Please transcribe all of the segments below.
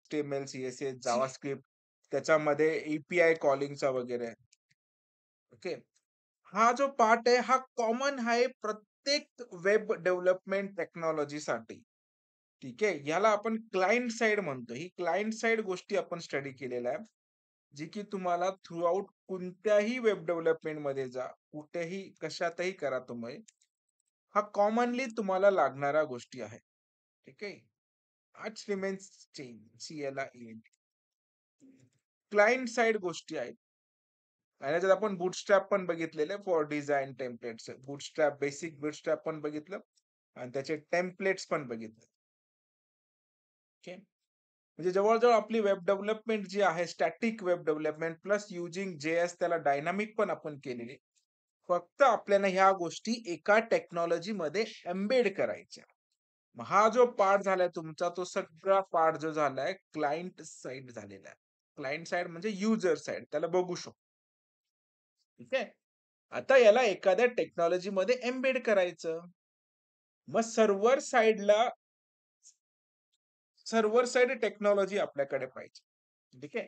HTML, CSS, JavaScript, त्याच्यामध्ये API कॉलिंगचा वगैरे. Okay. हा जो पार्ट आहे हा कॉमन आहे प्रत्येक वेब डेव्हलपमेंट टेक्नॉलॉजीसाठी. ठीक आहे. ह्याला आपण क्लायंट साइड म्हणतो. ही क्लायंट साइड गोष्टी आपण स्टडी केलेल्या आहे. जी की तुम्हाला थ्रूआउट कोणत्याही वेब डेव्हलपमेंट मध्ये जा, कुठेही कशातही करा तुम्ही. हा कॉमनली तुम्हाला लागणाऱ्या गोष्टी आहेत. ठीक आहे. हाच remains change CLIENT. Client side गोष्टी आहेत. आणि याच्यात आपण बूटस्ट्रॅप पण बघितलेले for design templates. Bootstrap basic bootstrap पण बघितलं आणि त्याचे टेम्पलेट्स पण बघितले. ओके. म्हणजे जवळ-जवळ आपली वेब डेव्हलपमेंट जी आहे static web development plus using JS त्याला डायनामिक पण आपण केलेली. फक्त आपल्याला ह्या गोष्टी एका टेक्नॉलॉजी मध्ये एम्बेड करायच्या. मग हा जो पार्ट झालाय तुमचा तो सगळा पार्ट जो झालाय क्लायंट साइड झालेला आहे. क्लायंट साइड म्हणजे युजर साइड त्याला बघू शकतो. ठीक आहे. आता याला एखाद्या टेक्नॉलॉजी मध्ये एम्बेड करायचं. मग सर्व्हर साइड टेक्नॉलॉजी आपल्याकडे पाहिजे. ठीक आहे.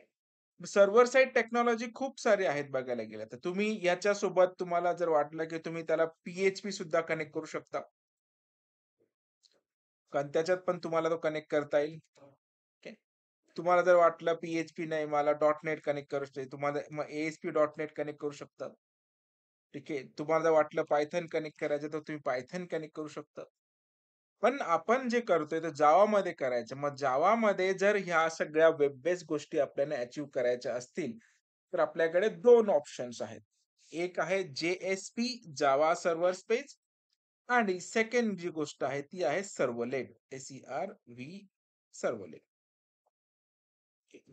सर्व्हर साइड टेक्नॉलॉजी खूप सारी आहेत बघायला गेलं तर तुम्ही याच्या सोबत तुम्हाला जर वाटलं की तुम्ही त्याला PHP सुद्धा कनेक्ट करू शकता. कारण त्याच्यात पण तुम्हाला तो कनेक्ट करता येईल. ओके. तुम्हाला जर वाटलं PHP नाही मला .NET कनेक्ट करायचं आहे, तुम्हाला मग ASP.NET कनेक्ट करू शकता. ठीक आहे. तुम्हाला जर वाटलं पायथन कनेक्ट करायचं तर तुम्ही पायथन कनेक्ट करू शकता. पण आपण जे करतोय ते जावामध्ये करायचं. मग जावामध्ये जर ह्या सगळ्या वेब बेस्ड गोष्टी आपल्याला अचीव्ह करायच्या असतील, तर आपल्याकडे 2 ऑप्शन्स आहेत. एक आहे JSP जावा सर्व्हर स्पेस आणि सेकंड जी गोष्ट आहे ती आहे सर्व्हलेट SERV सर्व्हलेट.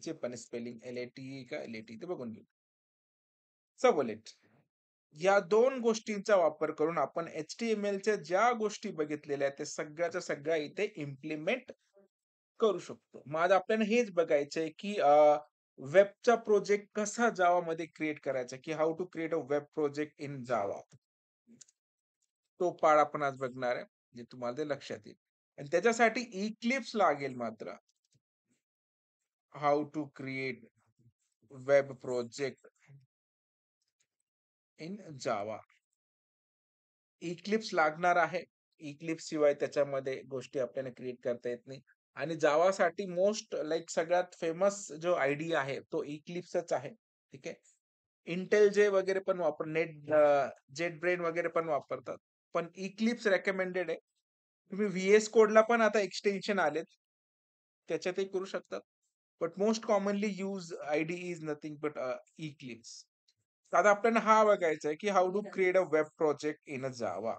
जे पण स्पेलिंग LATE का LAT ते बघून घेऊ. सर्व्हलेट. या 2 गोष्टींचा वापर करून आपण HTMLच्या ज्या गोष्टी बघितलेल्या आहेत, त्या सगळ्याच्या सगळ्या इथे इम्प्लिमेंट करू शकतो. मग आज आपल्याला हेच बघायचंय, की वेबचा प्रोजेक्ट कसा जावामध्ये क्रिएट करायचा, की how to create a web project in Java. तो पार्ट आपण आज बघणार आहे. जे तुम्हाला ते लक्षात येईल. आणि त्याच्यासाठी इक्लिप्स लागेल मात्र. How to create web project in Java. Eclipse लागणार आहे. इक्लिप्स शिवाय त्याच्यामध्ये गोष्टी आपल्याला क्रिएट करता येत नाही. आणि जावासाठी मोस्ट लाइक सगळ्यात फेमस जो आयडिया आहे तो इक्लिप्सच आहे. ठीक आहे. IntelliJ वगैरे पण JetBrains वगैरे पण वापरतात. पण इक्लिप्स रेकमेंडेड आहे. तुम्ही VS कोडला पण आता एक्सटेन्शन आलेत. त्याच्यातही करू शकतात. But most commonly use IDE is nothing but Eclipse. आता आपल्याला हा बघायचा आहे, की how to create a web project in a Java.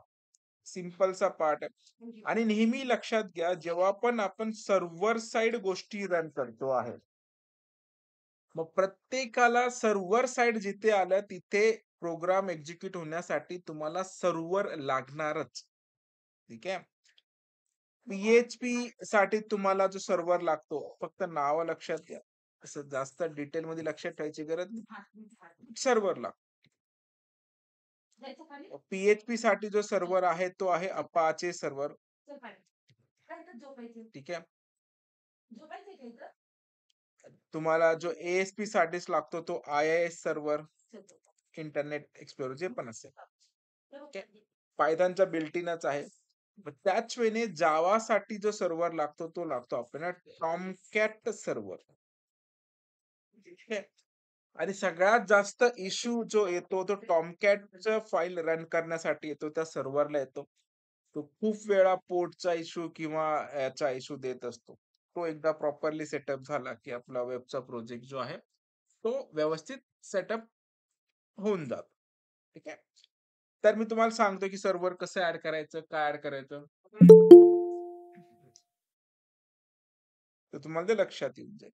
सिंपलचा पार्ट आहे. आणि नेहमी लक्षात घ्या, जेव्हा पण आपण सर्व्हर साइड गोष्टी रन करतो आहे. मग प्रत्येकाला सर्व्हर साइड जिथे आलं तिथे प्रोग्राम एक्झिक्यूट होण्यासाठी तुम्हाला सर्व्हर लागणारच. ठीक आहे. PHP साठी तुम्हाला जो सर्व्हर लागतो, फक्त नाव लक्षात घ्या. असं जास्त डिटेलमध्ये लक्षात ठेवायची गरज नाही. सर्व्हर लागतो. PHP साठी जो सर्व्हर आहे तो आहे अपाचे सर्व्हर. ठीक आहे. तुम्हाला जो ASP साठीच लागतो तो IIS सर्व्हर, इंटरनेट एक्सप्लोरर जे पण असेल. ओके. पायथॉनचा बिल्ट इनच आहे. त्याच वेळेने जावासाठी जो सर्व्हर लागतो तो लागतो आपल्याला टॉमकॅट सर्व्हर. ठीक आहे. आणि सगळ्यात जास्त इश्यू जो येतो तो टॉमकॅटचं फाईल रन करण्यासाठी येतो, त्या सर्व्हरला येतो. तो खूप वेळा पोर्टचा इश्यू किंवा याचा इश्यू देत असतो. तो एकदा प्रॉपरली सेटअप झाला, की आपला वेबचा प्रोजेक्ट जो आहे, तो व्यवस्थित सेटअप होऊन जातो. ठीक आहे. तर मी तुम्हाला सांगतो, की सर्व्हर कसं ऍड करायचं, काय ऍड करायचं. तर तुम्हाला ते लक्षात येऊन जाईल.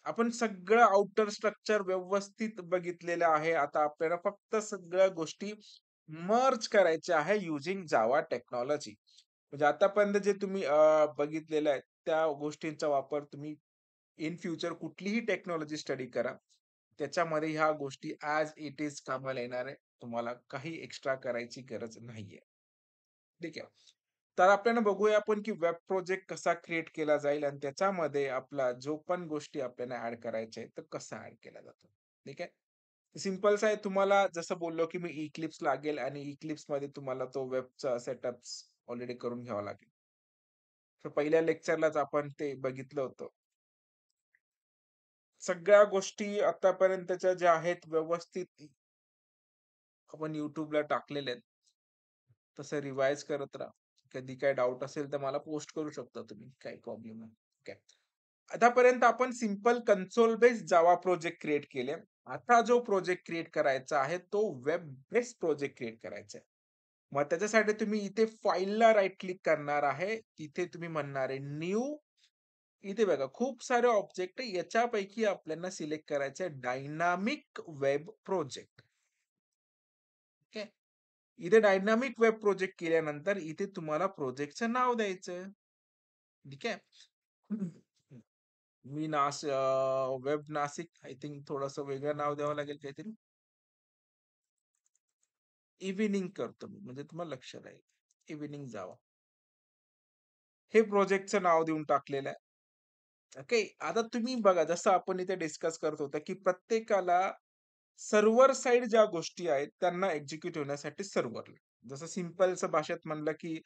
आपण सगळं आउटर स्ट्रक्चर व्यवस्थित बघितलेलं आहे. आता आपल्याला फक्त सगळ्या गोष्टी मर्ज करायच्या आहे युजिंग जावा टेक्नॉलॉजी. म्हणजे आतापर्यंत जे तुम्ही बघितलेलं आहे त्या गोष्टींचा वापर तुम्ही इन फ्युचर कुठलीही टेक्नॉलॉजी स्टडी करा. त्याच्यामध्ये ह्या गोष्टी ॲज इट इज कामाला येणार आहे. तुम्हाला काही एक्स्ट्रा करायची गरज नाहीये. ठीक आहे. तर आपल्याला बघूया आपण की वेब प्रोजेक्ट कसा क्रिएट केला जाईल आणि त्याच्यामध्ये आपला जो पण गोष्टी आपल्याला ऍड करायच्या आहेत, तर कसा ऍड केला जातो. ठीक आहे. सिंपलच आहे. तुम्हाला जसं बोललो की मी इक्लिप्स लागेल आणि इक्लिप्स मध्ये तुम्हाला तो वेबचा सेटअप्स ऑलरेडी करून घ्यावा लागेल. तर पहिल्या लेक्चरलाच आपण ते बघितलं होतं. सगळ्या गोष्टी आतापर्यंतच्या ज्या आहेत व्यवस्थित आपण YouTubeला टाकलेल्या आहेत. तसं रिवाइज करत राहा. कधी काय डाउट असेल तर मला पोस्ट करू शकता तुम्ही. काही प्रॉब्लेम नाही. ठीक आहे. आतापर्यंत आपण simple console based Java project create केले. आता जो प्रोजेक्ट क्रिएट करायचा आहे तो वेब बेस्ड प्रोजेक्ट क्रिएट करायचा आहे. मग त्याच्यासाठी तुम्ही इथे फाईलला राइट क्लिक करणार आहे. तिथे तुम्ही म्हणणार आहे न्यू. इथे बघा खूप सारे ऑब्जेक्ट आहे. याच्यापैकी आपल्याला सिलेक्ट करायचं आहे डायनामिक वेब प्रोजेक्ट. ओके. इथे डायनामिक वेब प्रोजेक्ट केल्यानंतर इथे तुम्हाला प्रोजेक्टचं नाव द्यायचं. ठीक आहे. मी वेब नासिक आय थिंक थोडंसं वेगळं नाव द्यावं लागेल काहीतरी. इव्हनिंग करतो मी म्हणजे तुम्हाला लक्ष राहील. इव्हनिंग जावा. हे प्रोजेक्टचं नाव देऊन टाकलेलं आहे. ओके. आता तुम्ही बघा जसं आपण इथे डिस्कस करत होतो, की प्रत्येकाला सर्व्हर साइड ज्या गोष्टी आहेत त्यांना एक्झिक्यूट होण्यासाठी सर्व्हर. जसं सिंपलचं भाषेत म्हणलं, की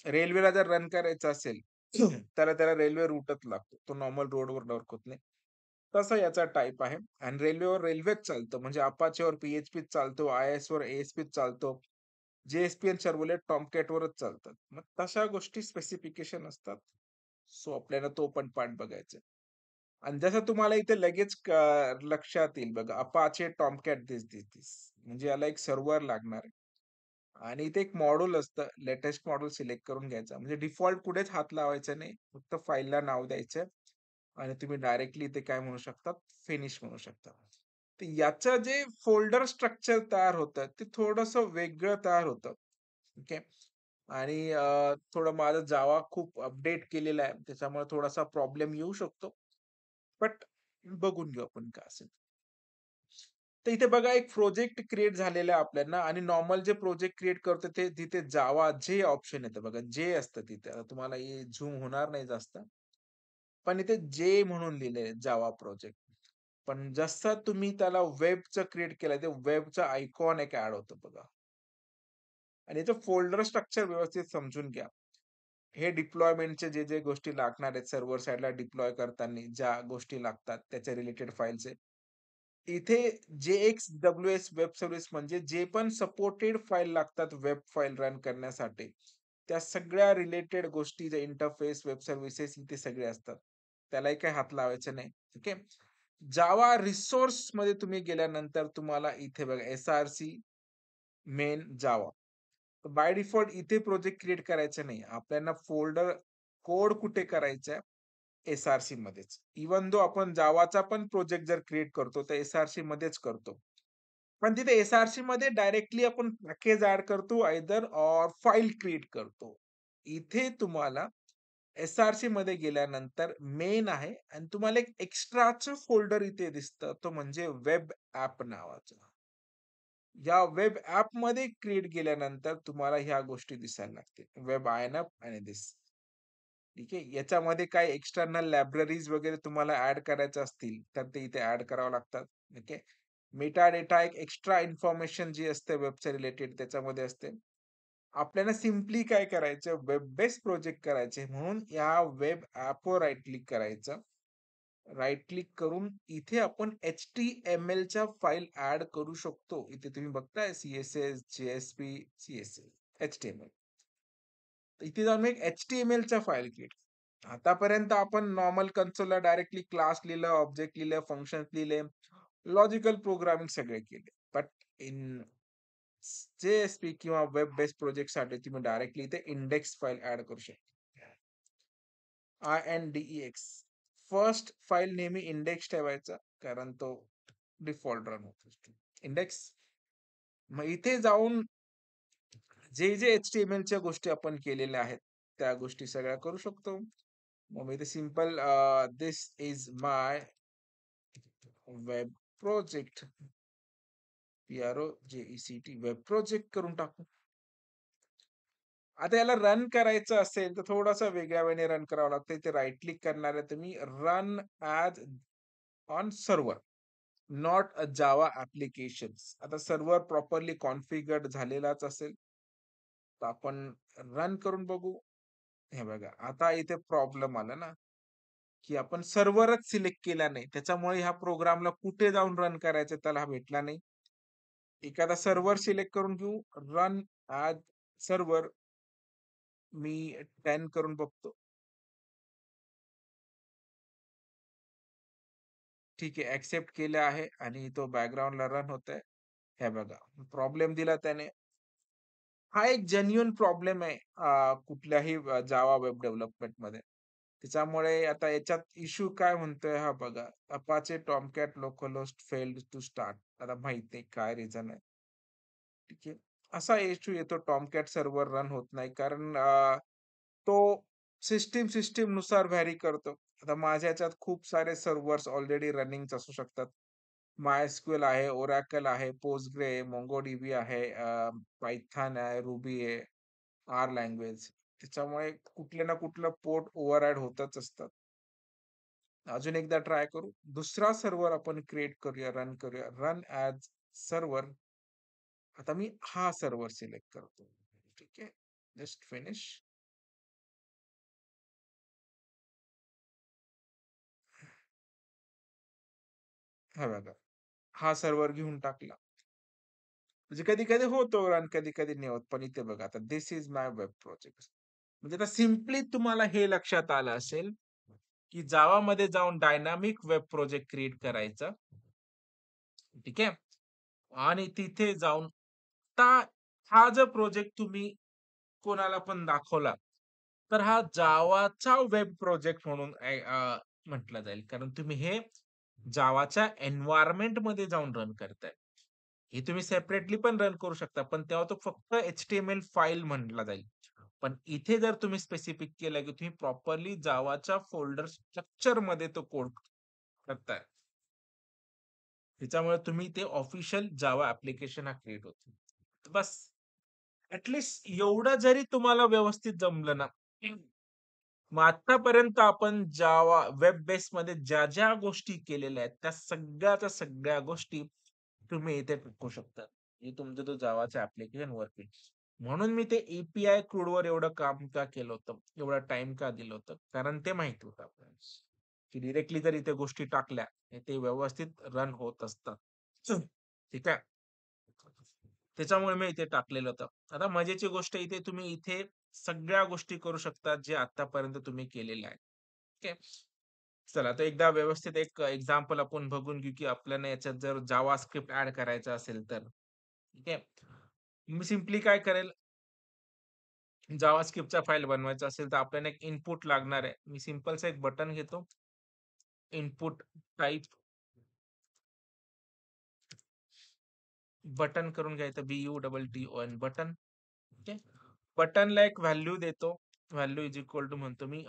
रेल्वेला जर रन करायचं असेल, त्याला त्याला रेल्वे रूटच लागतो. तो नॉर्मल रोडवर वर्क होत नाही. तसा याचा टाइप आहे आणि रेल्वेवर रेल्वेच चालतं. म्हणजे Apacheवर PHP चालतो, IISवर ASP चालतो. JSP आणि सर्व्हलेट टॉमकॅटवरच चालतात. मग तशा गोष्टी स्पेसिफिकेशन असतात. सो आपल्याला तो पण पार्ट बघायचा आहे. आणि जसं तुम्हाला इथे लगेच लक्षात येईल बघा Apache Tomcat दिस म्हणजे याला एक सर्व्हर लागणार आहे. आणि इथे एक मॉड्यूल असतं. लेटेस्ट मॉड्यूल सिलेक्ट करून घ्यायचा. म्हणजे डिफॉल्ट कुठेच हात लावायचा नाही. फक्त फाईलला नाव द्यायचं आणि तुम्ही डायरेक्टली इथे काय म्हणू शकता, फिनिश म्हणू शकता. तर याचं जे फोल्डर स्ट्रक्चर तयार होतं, ते थोडंसं वेगळं तयार होतं. ओके. आणि थोडं माझं जावा खूप अपडेट केलेला आहे. त्याच्यामुळे थोडासा प्रॉब्लेम येऊ शकतो. बट बघून घेऊ आपण काय असेल. तर इथे बघा एक प्रोजेक्ट क्रिएट झालेला आहे आपल्याला आणि नॉर्मल जे प्रोजेक्ट क्रिएट करतो ते तिथे जावा जे ऑप्शन येतं बघा, जे असतं तिथे. आता तुम्हाला हे झूम होणार नाही जास्त. पण इथे जे म्हणून लिहिलंय जावा प्रोजेक्ट. पण जसं तुम्ही त्याला वेबचं क्रिएट केलंय, ते वेबचं आयकॉन एक ॲड होतं बघा. आणि याचं फोल्डर स्ट्रक्चर व्यवस्थित समजून घ्या. हे डिप्लॉयमेंटचे जे गोष्टी लागणार आहेत सर्व्हर साइडला डिप्लॉय करताना ज्या गोष्टी लागतात त्याच्या रिलेटेड फाइल्स आहेत. इथे JXWS वेब सर्व्हिस म्हणजे जे पण सपोर्टेड फाईल लागतात वेब फाईल रन करण्यासाठी, त्या सगळ्या रिलेटेड गोष्टी ज्या इंटरफेस, वेब सर्व्हिसेस इथे सगळे असतात. त्यालाही काही हात लावायचा नाही. ठीक आहे. जावा रिसोर्समध्ये तुम्ही गेल्यानंतर तुम्हाला इथे बघा SRC main Java. By default इथे प्रोजेक्ट क्रिएट करायचा नाही. आपल्याला फोल्डर कोड कुठे करायचा आहे? एस-आर-सी मध्येच. इव्हन दो आपण जावाचा पण प्रोजेक्ट जर क्रिएट करतो, तर एस-आर-सी मध्येच करतो. पण तिथे एस-आर-सी मध्ये डायरेक्टली आपण पॅकेज ॲड करतो आयदर ऑर फाइल क्रिएट करतो. इथे तुम्हाला एस-आर-सी मध्ये गेल्यानंतर मेन आहे आणि तुम्हाला एक एक्स्ट्राचं फोल्डर इथे दिसतं. तो म्हणजे वेब ॲप नावाचा. या वेब ॲपमध्ये क्रिएट केल्यानंतर तुम्हाला ह्या गोष्टी दिसायला लागतील. वेब आयनअप आणि दिस. ठीक आहे. याच्यामध्ये काही एक्सटर्नल लायब्ररीज वगैरे तुम्हाला ॲड करायच्या असतील, तर ते इथे ॲड करावं लागतात. ओके. मेटा डेटा एक एक्स्ट्रा इन्फॉर्मेशन जी असते वेबच्या रिलेटेड त्याच्यामध्ये असते. आपल्याला सिम्पली काय करायचं वेब बेस्ड प्रोजेक्ट करायचे म्हणून या वेब ॲपवर राइट क्लिक करायचं. राइट क्लिक करून इथे आपण HTMLच्या फाईल ॲड करू शकतो. इथे तुम्ही बघताय CSS, JSP, CSS, HTML. इथे जाऊन मी एक HTMLच्या फाईल क्रिएट. आतापर्यंत आपण नॉर्मल कन्सोलला डायरेक्टली क्लास लिहिलं, ऑब्जेक्ट लिहिलं, फंक्शन्स लिहिले, लॉजिकल प्रोग्रामिंग सगळे केले. बट इन JSP किंवा वेब बेस्ड प्रोजेक्टसाठी तुम्ही डायरेक्टली इथे इंडेक्स फाईल ॲड करू शकता. INDEX. फर्स्ट फाईल नेहमी इंडेक्स ठेवायचा कारण तो डिफॉल्ट रन होतो. इंडेक्स. मग इथे जाऊन जे HTMLच्या गोष्टी आपण केलेल्या आहेत, त्या गोष्टी सगळ्या करू शकतो. मग मी इथे simple "this is my web project" PROJECT web project करून टाकू. आता याला रन करायचं असेल, तर थोडंसं वेगळ्या वेने रन करावं लागतं. इथे राइट क्लिक करणार आहे तुम्ही run as on server, not a Java applications. आता सर्व्हर प्रॉपरली कॉन्फिगर्ड झालेलाच असेल, तर आपण रन करून बघू. हे बघा, आता इथे प्रॉब्लेम आला ना, की आपण सर्व्हरच सिलेक्ट केला नाही. त्याच्यामुळे ह्या प्रोग्रामला कुठे जाऊन रन करायचं त्याला हा भेटला नाही. एखादा सर्व्हर सिलेक्ट करून घेऊ. रन ॲज सर्व्हर मी 10 करून बघतो. ठीक आहे, एक्सेप्ट केलं आहे आणि तो बॅकग्राऊंडला रन होतोय. हे बघा, प्रॉब्लेम दिला त्याने. हा एक जेन्युइन प्रॉब्लेम आहे कुठल्याही जावा वेब डेव्हलपमेंटमध्ये. त्याच्यामुळे आता याच्यात इश्यू काय म्हणतोय हा बघा. Apache Tomcat localhost failed to start. आता माहित नाही काय रिझन आहे. ठीक आहे. असा इश्यू येतो Tomcat सर्व्हर रन होत नाही कारण तो सिस्टमनुसार व्हॅरी करतो. आता माझ्या ह्याच्यात खूप सारे सर्व्हर्स ऑलरेडी रनिंग असू शकतात. MySQL आहे, Oracle आहे, Postgre आहे, MongoDB आहे, Python आहे, Ruby आहे, R लँग्वेज. त्याच्यामुळे कुठले ना कुठलं पोर्ट ओव्हरराईड होतच असतात. अजून एकदा ट्राय करू. दुसरा सर्व्हर आपण क्रिएट करूया, रन करूया. Run as server. आता मी हा सर्व्हर सिलेक्ट करतो. ठीक आहे. Just finish. हा बघा. हा सर्व्हर घेऊन टाकला. म्हणजे कधी-कधी होतो रन, कधी-कधी नाही होत. पण इथे बघा आता this is my web project. म्हणजे आता सिम्पली तुम्हाला हे लक्षात आलं असेल, की जावामध्ये जाऊन डायनामिक वेब प्रोजेक्ट क्रिएट करायचा. ठीक आहे. आणि तिथे जाऊन आता हा जर प्रोजेक्ट तुम्ही कोणाला पण दाखवला, तर हा जावाचा वेब प्रोजेक्ट म्हणून म्हटलं जाईल. कारण तुम्ही हे जावाच्या एन्व्हायर्नमेंटमध्ये जाऊन रन करताय. हे तुम्ही सेपरेटली पण रन करू शकता, पण तेव्हा तो फक्त एच-टी-एम-एल फाईल म्हटला जाईल. पण इथे जर तुम्ही स्पेसिफिक केलं, की तुम्ही प्रॉपरली जावाच्या फोल्डर स्ट्रक्चरमध्ये तो कोड करताय. त्याच्यामुळे तुम्ही ते ऑफिशियल जावा ॲप्लिकेशन हा क्रिएट होतो. तर बस एवढं जरी तुम्हाला व्यवस्थित जमलं ना, मग आत्तापर्यंत आपण जावा वेब बेसमध्ये ज्या गोष्टी केलेल्या आहेत, त्या सगळ्याच्या सगळ्या गोष्टी तुम्ही इथे टाकू शकता. हे तुमचं तो जावाचं ॲप्लिकेशन वर्किंग. म्हणून मी ते ए-पी-आय कोडवर एवढं काम का केलं होतं, एवढा टाईम का दिलं होतं? कारण ते माहिती होतं आपल्याला, की डायरेक्टली जर इथे गोष्टी टाकल्या, तर ते व्यवस्थित रन होत असतात. ठीक आहे. त्याच्यामुळे मी इथे टाकलेलं होतं. आता मजेची गोष्ट इथे तुम्ही इथे सगळ्या गोष्टी करू शकता, जे आत्तापर्यंत तुम्ही केलेल्या आहेत. ठीक आहे. चला तर एकदा व्यवस्थित एक एक्झाम्पल आपण बघून घेऊ, की आपल्याला याच्यात जर जावास्क्रिप्ट ॲड करायचं असेल तर. ठीक आहे. मी सिम्पली काय करेल, जावास्क्रिप्टचा फाईल बनवायचा असेल तर आपल्याला एक इनपुट लागणार आहे. मी सिंपलचं एक बटन घेतो. इनपुट टाइप बटन करून घ्यायचं BUTTON बटन. ठीक आहे. बटनला एक व्हॅल्यू देतो. व्हॅल्यू इज इक्वल टू म्हणतो मी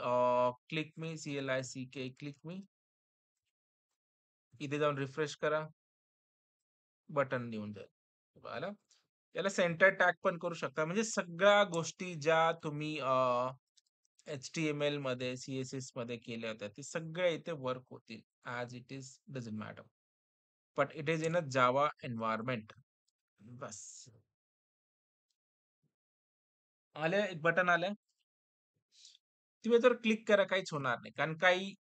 click me CLICK click me. इथे जाऊन रिफ्रेश करा. बटन येऊन जाईल. आलं? याला सेंटर टॅग पण करू शकता. म्हणजे सगळ्या गोष्टी ज्या तुम्ही HTML मध्ये, CSS मध्ये केल्या होत्या, ते सगळ्या इथे वर्क होतील. As it is doesn't matter. But it is in a Java environment. बस. आलं एक बटन आलं. तुम्ही याच्यावर क्लिक करा, काहीच होणार नाही. कारण काही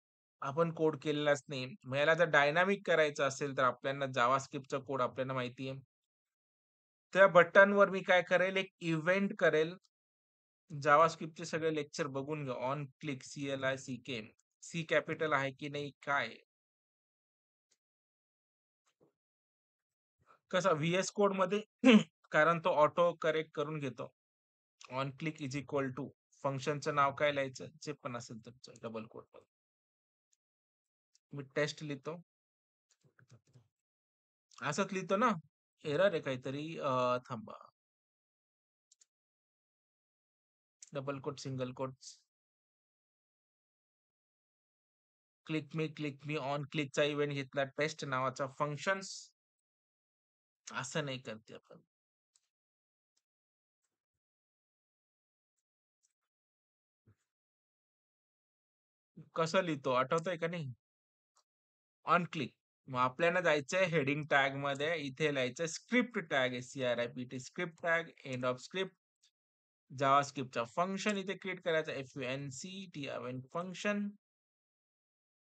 आपण कोड केलेलाच नाही. मग याला जर डायनामिक करायचं असेल, तर आपल्याला जावास्क्रिप्टचा कोड आपल्याला माहिती आहे. त्या बटनवर मी काय करेल, एक इव्हेंट करेल. जावास्क्रिप्टचे सगळे लेक्चर बघून घ्या. On click CLICK. C capital आहे की नाही, काय? कसा व्ही-एस कोडमध्ये कारण तो ऑटो करेक्ट करून घेतो. On click is equal to फंक्शनचं नाव काय लिहायचं, जे पण असेल तुमचं डबल कोट. मी टेस्ट लिहितो. असंच लिहितो ना? एरर आहे काहीतरी थांबा. Double quote, single quotes. Click me on क्लिकचा इव्हेंट घेतला. टेस्ट नावाचा फंक्शन्स. असं नाही करते आपण. कसं लिहितो आठवतंय का नाही? On click. मग आपल्याला जायचंय हेडिंग टॅग मध्ये, इथे लिहायचं स्क्रिप्ट टॅग आहे, CRIPT script tag, end of script. जावास्क्रिप्टचा फंक्शन इथे क्रिएट करायचा, FUNCTION फंक्शन.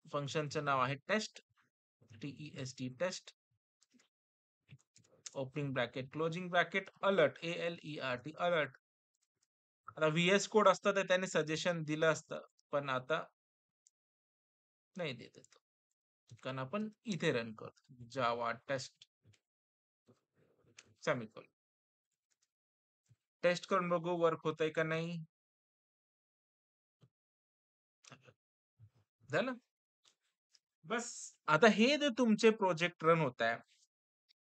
फंक्शनचं नाव आहे test, TEST test. Opening bracket, closing bracket, alert, ALERT alert. आता VS कोड असतं तर त्याने सजेशन दिलं असतं, पण आता नाही देत येत. कारण आपण इथे रन करतो जावा टेस्ट सेमिकोलॉन. टेस्ट करून बघू वर्क होतंय का नाही. झालं. बस. आता हे जे तुमचे प्रोजेक्ट रन होत आहे,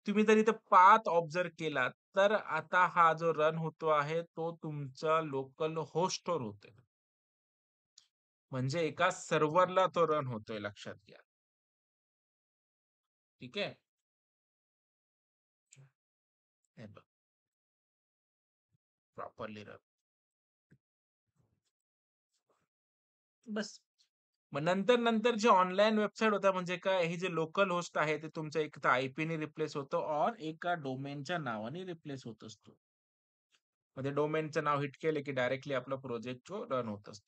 तुम्ही जर इथे पाथ ऑब्झर्व केला, तर आता हा जो रन होतो आहे तो तुमचा लोकल होस्टवर होतोय. म्हणजे एका सर्व्हरला तो रन होतोय, लक्षात घ्या. ठीक आहे. Properly run. बस. मग नंतर नंतर जे ऑनलाईन वेबसाईट होता, म्हणजे काय, हे जे लोकल होस्ट आहे ते तुमचं एक तर IP ने रिप्लेस होतो और एका डोमेनच्या नावाने रिप्लेस होत असतो. म्हणजे डोमेनचं नाव हिट केले की डायरेक्टली आपला प्रोजेक्ट जो रन होत असतो.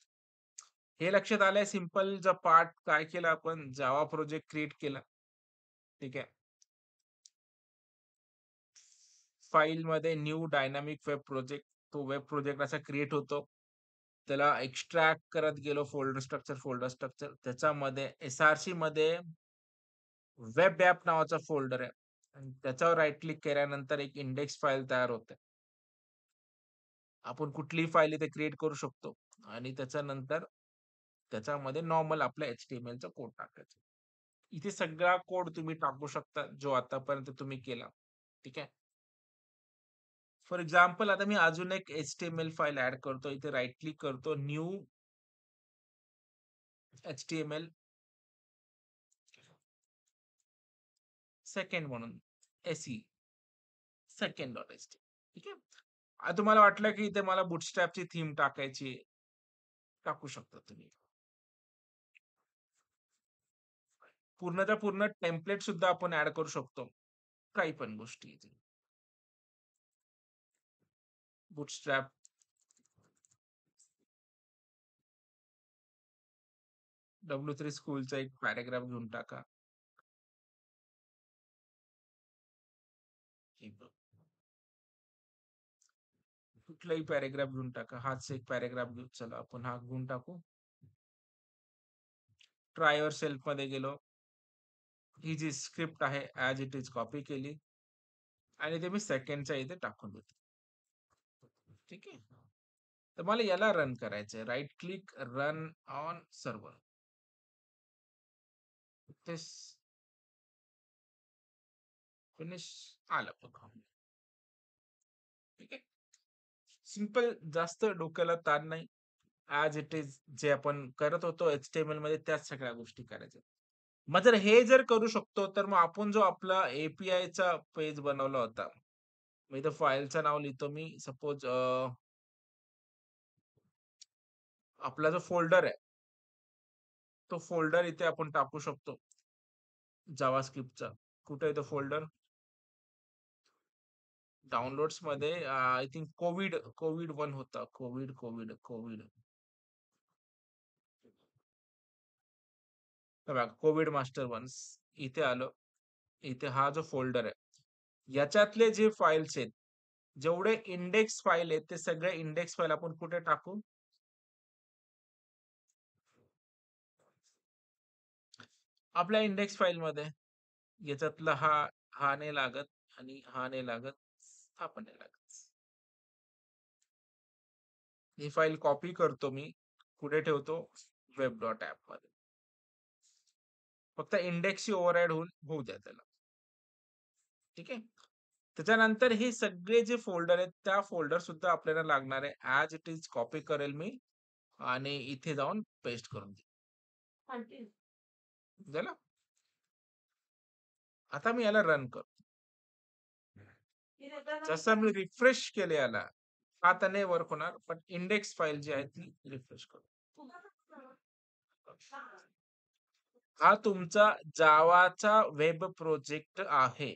हे लक्षात आलंय. सिंपल चा पार्ट काय केला आपण, जावा प्रोजेक्ट क्रिएट केला. ठीक आहे. फाईल मध्ये न्यू डायनामिक वेब प्रोजेक्ट, तो वेब प्रोजेक्ट असा क्रिएट होतो. त्याला एक्स्ट्रॅक्ट करत गेलो, फोल्डर स्ट्रक्चर त्याच्यामध्ये SRC मध्ये वेब ॲप नावाचा फोल्डर आहे आणि त्याच्यावर राईट क्लिक केल्यानंतर एक इंडेक्स फाईल तयार होते. आपण कुठलीही फाईल इथे क्रिएट करू शकतो आणि त्याच्यानंतर त्याच्यामध्ये नॉर्मल आपला HTML चा कोड टाकायचा. इथे सगळा कोड तुम्ही टाकू शकता जो आतापर्यंत तुम्ही केला. ठीक आहे. फॉर एक्झाम्पल आता मी अजून एक HTML फाईल ऍड करतो. इथे राईट क्लिक करतो, न्यू HTML सेकंड म्हणून SE सेकंड डॉट HTML. ठीक आहे. आता तुम्हाला वाटलं की इथे मला बुटस्ट्रॅपची थीम टाकायची, टाकू शकता तुम्ही. पूर्णच्या पूर्ण टेम्पलेट सुद्धा आपण ऍड करू शकतो. काही पण गोष्टी इथे. बुटस्ट्रॅप W3 स्कूलचा एक पॅराग्राफ घेऊन टाका. हे बघ. कुठलाही पॅराग्राफ घेऊन टाका. हाच एक पॅराग्राफ घेऊ. चला आपण हा घेऊन टाकू. ट्राय युअर सेल्फ मध्ये गेलो. ही जी स्क्रिप्ट आहे ऍज इट इज कॉपी केली आणि ते मी सेकंडच्या इथे टाकून देतो. ठीक आहे. तर मला याला रन करायचंय. Right click, run on server. तेच फिनिश आलं बघा. ठीक आहे. सिंपल, जास्त डोक्याला ताण नाही. ऍज इट इज जे आपण करत होतो HTML मध्ये त्याच सगळ्या गोष्टी करायच्या. मग जर हे जर करू शकतो, तर मग आपण जो आपला API चा पेज बनवला होता, मग इथं फाईलचं नाव लिहितो मी. सपोज आपला जो फोल्डर आहे, तो फोल्डर इथे आपण टाकू शकतो जावास्क्रिप्टचा. कुठे आहे तो फोल्डर? डाउनलोड्स मध्ये आय थिंक कोविड 1 होता. कोविड बघा, कोविड मास्टर 1 इथे आलं. इथे हा जो फोल्डर आहे, याच्यातले जे फाईल्स आहेत, जेवढे इंडेक्स फाईल आहेत, ते सगळे इंडेक्स फाईल आपण कुठे टाकू? आपल्या इंडेक्स फाईल मध्ये. याच्यातला हा नाही लागत आणि हा नाही लागत, हा पण नाही लागत. ही फाईल कॉपी करतो मी. कुठे ठेवतो? वेब डॉट ऍप मध्ये. फक्त इंडेक्सची ओव्हरराईड होऊ द्या त्याला. ठीक आहे. त्याच्यानंतर हे सगळे जे फोल्डर आहेत, त्या फोल्डर सुद्धा आपल्याला लागणार आहे. ऍज इट इज कॉपी करेल मी आणि इथे जाऊन पेस्ट करून देईल. झालं. आता मी याला रन करतो. जसं मी रिफ्रेश केले याला, आता नाही वर्क होणार, पण इंडेक्स फाईल जी आहे ती रिफ्रेश करू. हा तुमचा जावाचा वेब प्रोजेक्ट आहे.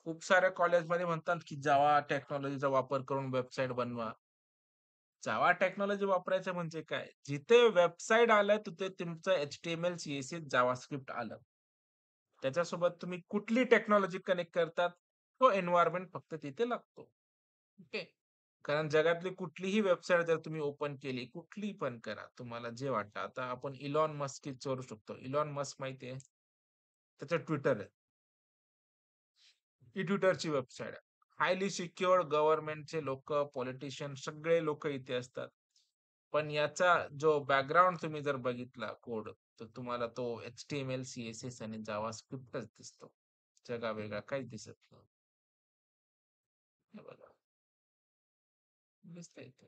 खूप साऱ्या कॉलेजमध्ये म्हणतात, की जावा टेक्नॉलॉजीचा वापर करून वेबसाईट बनवा. जावा टेक्नॉलॉजी वापरायचं म्हणजे काय? जिथे वेबसाईट आलं तिथे तुमचं एच-टी-एम-एल, सी-एस-एस, जावास्क्रिप्ट आलं. त्याच्यासोबत तुम्ही कुठली टेक्नॉलॉजी कनेक्ट करतात, तो एन्व्हायर्नमेंट फक्त तिथे लागतो. ओके. कारण जगातली कुठलीही वेबसाईट जर तुम्ही ओपन केली, कुठलीही पण करा, तुम्हाला जे वाटतं. आता आपण इलॉन मस्कची विचारू शकतो. इलॉन मस्क माहिती आहे? त्याचं Twitter आहे. ही Twitterची वेबसाईट आहे. हायली सिक्युअर्ड गव्हर्नमेंटचे लोकं, पॉलिटिशियन सगळे लोकं इथे असतात. पण याचा जो बॅकग्राऊंड तुम्ही जर बघितला कोड, तर तुम्हाला तो एच-टी-एम-एल, सी-एस-एस आणि जावास्क्रिप्टच दिसतो. जगावेगळा काहीच दिसत नाही. हे बघा, दिसतंय इथे.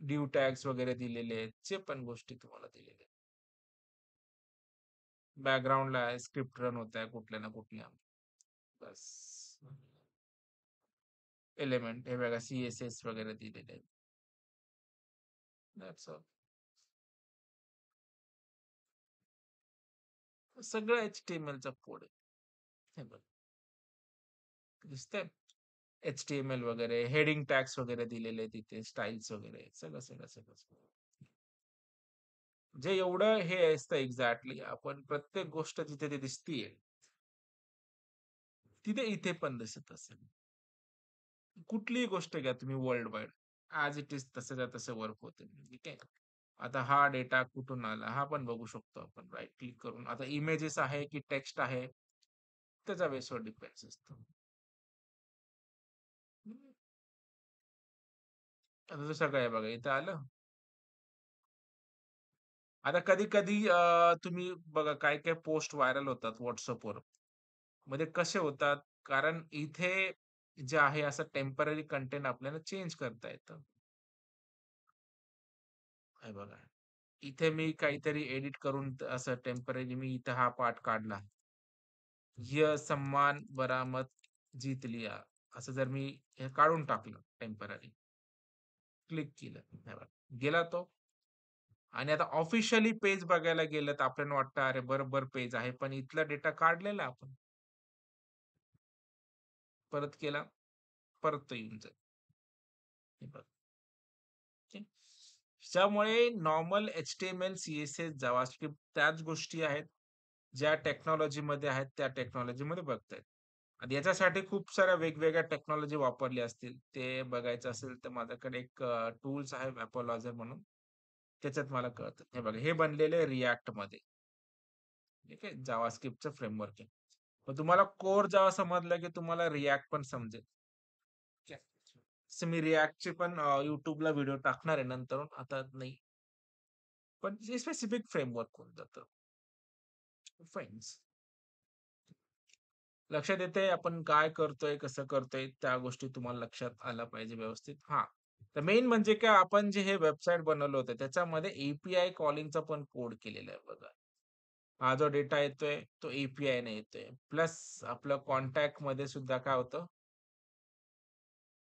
ड्यू टॅग्स वगैरे दिलेले आहेत. जे पण गोष्टी तुम्हाला दिलेल्या आहेत. बॅकग्राऊंडला स्क्रिप्ट रन होत आहे कुठल्या ना कुठल्या. बस. एलिमेंट हे बघा, सी-एस-एस वगैरे दिलेले आहेत. That's all. सगळं एच-टी-एम-एलचा कोड आहे. हे बघा, दिसतंय? एच-टी-एम-एल वगैरे, हेडिंग टॅग्स वगैरे दिलेले आहेत तिथे, स्टाईल्स वगैरे सगळं, सगळं, सगळं. जे एवढं हे असतं एक्झॅक्टली आपण प्रत्येक गोष्ट जिथे ते दिसतीये, तिथे इथे पण दिसत असेल. कुठलीही गोष्ट घ्या तुम्ही world wide, as it is तसंच्या तसं वर्क होते. ठीक आहे. आता हा डेटा कुठून आला? हा पण बघू शकतो आपण राइट क्लिक करून. आता इमेजेस आहे की टेक्स्ट आहे, त्याच्या बेसवर डिपेंड्स असतं. आता जसं काय बघा इथं आलं. आता कधी-कधी तुम्ही बघा काही-काही पोस्ट व्हायरल होतात WhatsAppवर. म्हणजे कसे होतात? कारण इथे जे आहे असं टेम्पररी कंटेंट आपल्याला चेंज करता येतं. हे बघा. इथे मी काहीतरी एडिट करून असं टेम्पररी मी इथं हा पार्ट काढला. "यह सम्मान बरामद जीत लिया." असं जर मी हे काढून टाकलं टेम्पररी, क्लिक केलं. हे बघा. गेला तो आणि आता ऑफिशियली पेज बघायला गेलं तर आपल्याला वाटतं, "अरे बरोबर पेज आहे." पण इथला डेटा काढलेला आपण. परत केला, परत तो येऊन जाईल. हे बघा. ओके. त्यामुळे नॉर्मल एच-टी-एम-एल, सी-एस-एस, जावास्क्रिप्ट त्याच गोष्टी आहेत, ज्या टेक्नॉलॉजीमध्ये आहेत, त्या टेक्नॉलॉजीमध्ये बघतायत. आणि याच्यासाठी खूप साऱ्या वेगवेगळ्या टेक्नॉलॉजी वापरल्या असतील. ते बघायचं असेल तर माझ्याकडे एक टूल्स आहे Apollozer म्हणून. त्याच्यात मला कळतं. हे बघा, हे बनलेलं आहे Reactमध्ये. ठीक आहे. जावास्क्रिप्टचं फ्रेमवर्क आहे. मग तुम्हाला कोर जेव्हा समजलं, की तुम्हाला React पण समजेल. ठीक आहे. तसं मी Reactचे पण YouTubeला व्हिडिओ टाकणार आहे नंतरून, आता नाही. पण जे स्पेसिफिक फ्रेमवर्क होऊन जातं. फाईन्स. लक्षात येतंय आपण काय करतोय, कसं करतोय, त्या गोष्टी तुम्हाला लक्षात आल्या पाहिजे व्यवस्थित. हां, तर मेन म्हणजे काय आपण जे हे वेबसाईट बनवलं होतं त्याच्यामध्ये ए कॉलिंगचा पण कोड केलेला आहे बघा. हा जो डेटा येतोय तो ए-पी-आयने येतोय. प्लस आपलं कॉन्टॅक्टमध्ये सुद्धा काय होतं,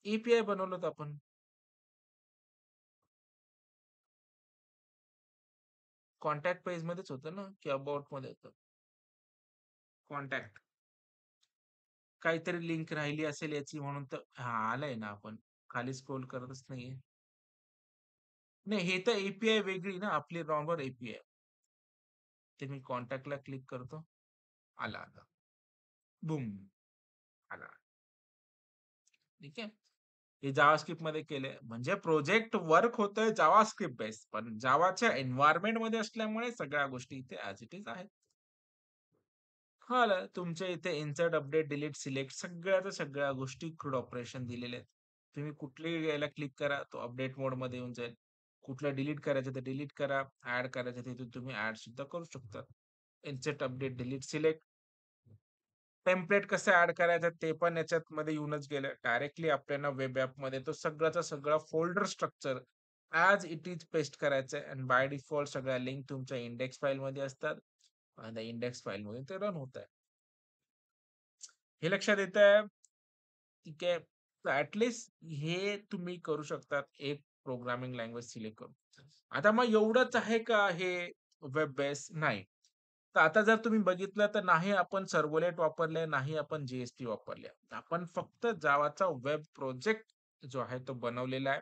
ए बनवलं होतं आपण. कॉन्टॅक्ट पेजमध्येच होतं ना, की अबाउटमध्ये होतं. कॉन्टॅक्ट. काहीतरी लिंक राहिली असेल याची म्हणून तर हां, आलंय ना आपण. खाली स्क्रोल करतच नाहीये. नाही, हे तर ए वेगळी ना, आपली नॉर्मल ए ते मी कॉन्टॅक्टला क्लिक करतो. आला, आला. बूम! आला. ठीक आहे. हे जावास्क्रिप्टमध्ये केलंय. म्हणजे प्रोजेक्ट वर्क होतोय जावास्क्रिप्ट बेस. पण जावाच्या एन्व्हायर्नमेंटमध्ये असल्यामुळे सगळ्या गोष्टी इथे ॲज इट इज आहेत. कळालं. तुमच्या इथे इन्सर्ट, अपडेट, डिलीट, सिलेक्ट सगळ्याच्या सगळ्या गोष्टी क्रूड ऑपरेशन दिलेले आहेत. तुम्ही कुठल्याही याला क्लिक करा, तो अपडेट मोडमध्ये येऊन जाईल. कुठलं डिलीट करायचं तर डिलीट करा. ॲड करायचं तिथून तुम्ही ॲड सुद्धा करू शकता. Insert, update, delete, select. Template कसं ॲड करायचं ते पण याच्यामध्ये येऊनच गेलं. डायरेक्टली आपल्याला वेब ॲपमध्ये तो सगळाचा सगळा folder structure as it is paste करायचं आहे आणि बाय डिफॉल्ट सगळ्या लिंक तुमच्या इंडेक्स फाईलमध्ये असतात आणि त्या इंडेक्स फाईलमधून ते रन होत आहे. हे लक्षात येतंय? ठीक आहे. तर ॲटलीस्ट हे तुम्ही करू शकतात एक प्रोग्रामिंग लँग्वेज सिलेक्ट करून. आता मग एवढंच आहे का हे वेब बेस? नाही. तर आता जर तुम्ही बघितलं तर नाही आपण सर्व्हलेट वापरले, नाही आपण JSP वापरले. आपण फक्त जावाचा वेब प्रोजेक्ट जो आहे तो बनवलेला आहे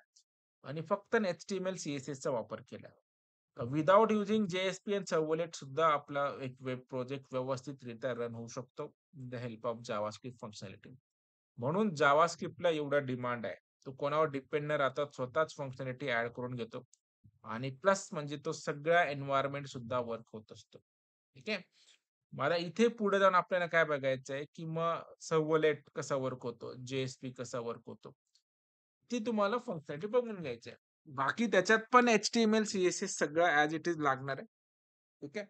आणि फक्त HTML, CSSचा वापर केला आहे. Without using JSP end servlet सुद्धा आपला एक वेब प्रोजेक्ट व्यवस्थितरित्या रन होऊ शकतो with the help of JavaScript functionality. म्हणून जावास्क्रिप्टला एवढा डिमांड आहे. तो कोणावर डिपेंड न राहता स्वतःच फंक्शनॅलिटी ॲड करून घेतो आणि प्लस म्हणजे तो सगळ्या एन्व्हायर्नमेंट सुद्धा वर्क होत असतो. ठीक आहे. मला इथे पुढे जाऊन आपल्याला काय बघायचं आहे, की मग सर्व्हलेट कसा वर्क होतो, JSP कसा वर्क होतो. ती तुम्हाला फंक्शनॅलिटी बघून घ्यायची आहे. बाकी त्याच्यात पण HTML, CSS सगळं ॲज इट इज लागणार आहे. ठीक आहे.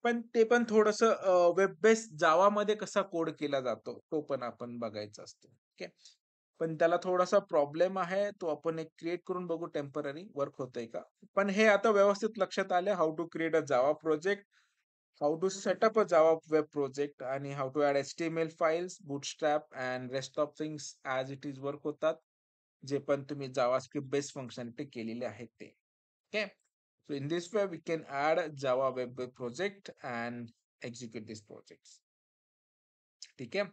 पण ते पण थोडंसं वेब बेस्ड जावामध्ये कसा कोड केला जातो, तो पण आपण बघायचा असतो. ठीक आहे. पण त्याला थोडासा प्रॉब्लेम आहे. तो आपण एक क्रिएट करून बघू टेम्पररी वर्क होतंय का? पण हे आता व्यवस्थित लक्षात आलं how to create a Java project, how to set up a Java web project आणि how to add HTML files, bootstrap and rest of things as it is work होतात. जे पण तुम्ही जावास्क्रिप्ट बेस्ड फंक्शनॅलिटी केलेले आहेत ते. Okay. So in this way, we can add Java web project and execute these projects. ठीक है.